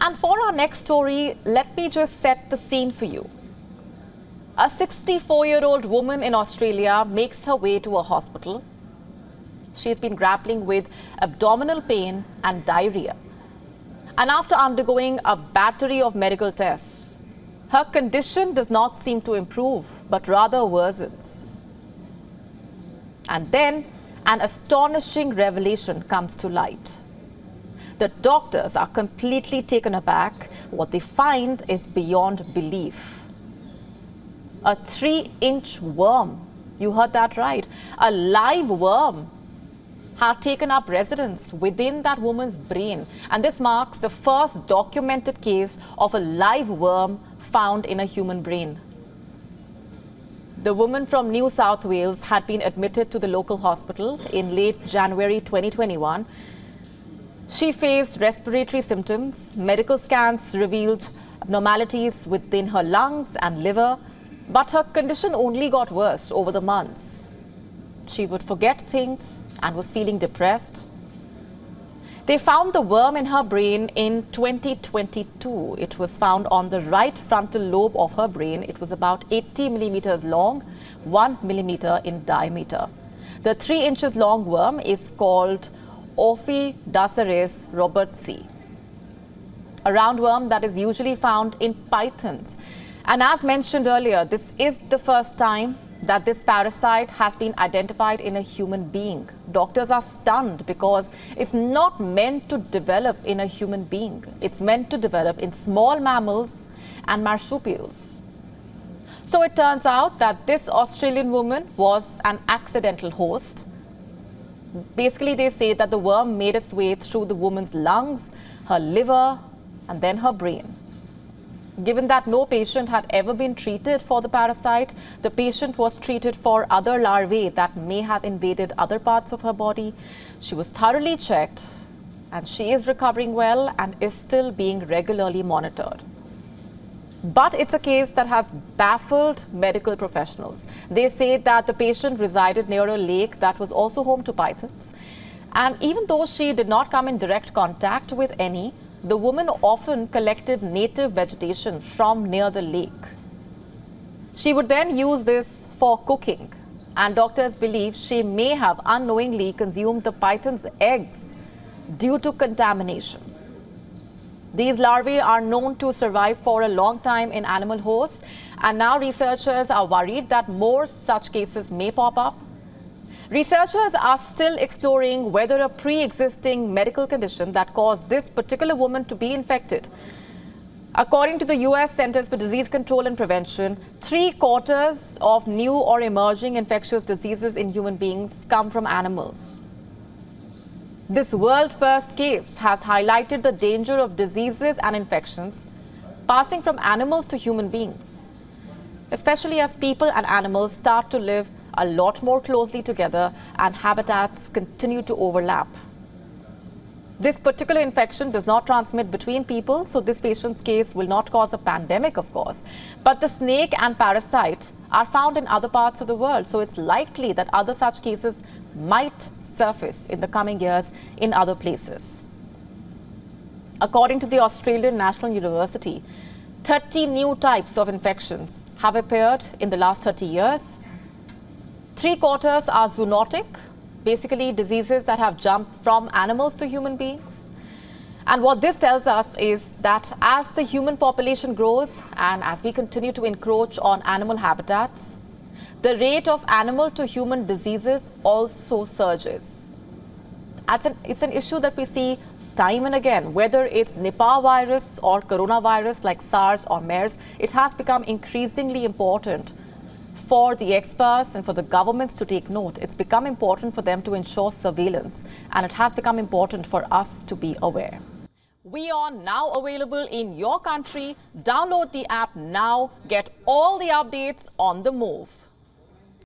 And for our next story, let me just set the scene for you. A 64-year-old woman in Australia makes her way to a hospital. She's been grappling with abdominal pain and diarrhea. And after undergoing a battery of medical tests, her condition does not seem to improve, but rather worsens. And then an astonishing revelation comes to light. The doctors are completely taken aback. What they find is beyond belief. A 3-inch worm, you heard that right, a live worm, have taken up residence within that woman's brain. And this marks the first documented case of a live worm found in a human brain. The woman from New South Wales had been admitted to the local hospital in late January 2021. She faced respiratory symptoms. Medical scans revealed abnormalities within her lungs and liver, but her condition only got worse over the months. She would forget things and was feeling depressed. They found the worm in her brain in 2022. It was found on the right frontal lobe of her brain. It was about 80 millimeters long, 1 millimeter in diameter. The 3 inches long worm is called Ophidioceras robertsi, a roundworm that is usually found in pythons. And as mentioned earlier, this is the first time that this parasite has been identified in a human being. Doctors are stunned because it's not meant to develop in a human being. It's meant to develop in small mammals and marsupials. So it turns out that this Australian woman was an accidental host. Basically, they say that the worm made its way through the woman's lungs, her liver, and then her brain. Given that no patient had ever been treated for the parasite, the patient was treated for other larvae that may have invaded other parts of her body. She was thoroughly checked, and she is recovering well and is still being regularly monitored. But it's a case that has baffled medical professionals. They say that the patient resided near a lake that was also home to pythons. And even though she did not come in direct contact with any, the woman often collected native vegetation from near the lake. She would then use this for cooking, and doctors believe she may have unknowingly consumed the python's eggs due to contamination. These larvae are known to survive for a long time in animal hosts, and now researchers are worried that more such cases may pop up. Researchers are still exploring whether a pre-existing medical condition that caused this particular woman to be infected. According to the US Centers for Disease Control and Prevention, 3/4 of new or emerging infectious diseases in human beings come from animals. This world-first case has highlighted the danger of diseases and infections passing from animals to human beings, especially as people and animals start to live a lot more closely together and habitats continue to overlap. This particular infection does not transmit between people, so this patient's case will not cause a pandemic, of course. But the snake and parasite are found in other parts of the world, so it's likely that other such cases might surface in the coming years in other places. According to the Australian National University, 30 new types of infections have appeared in the last 30 years. 3/4 are zoonotic, basically diseases that have jumped from animals to human beings. And what this tells us is that as the human population grows and as we continue to encroach on animal habitats, the rate of animal to human diseases also surges. It's an issue that we see time and again, whether it's Nipah virus or coronavirus like SARS or MERS. It has become increasingly important for the experts and for the governments to take note. It's become important for them to ensure surveillance, and it has become important for us to be aware. WION now available in your country. Download the app now. Get all the updates on the move.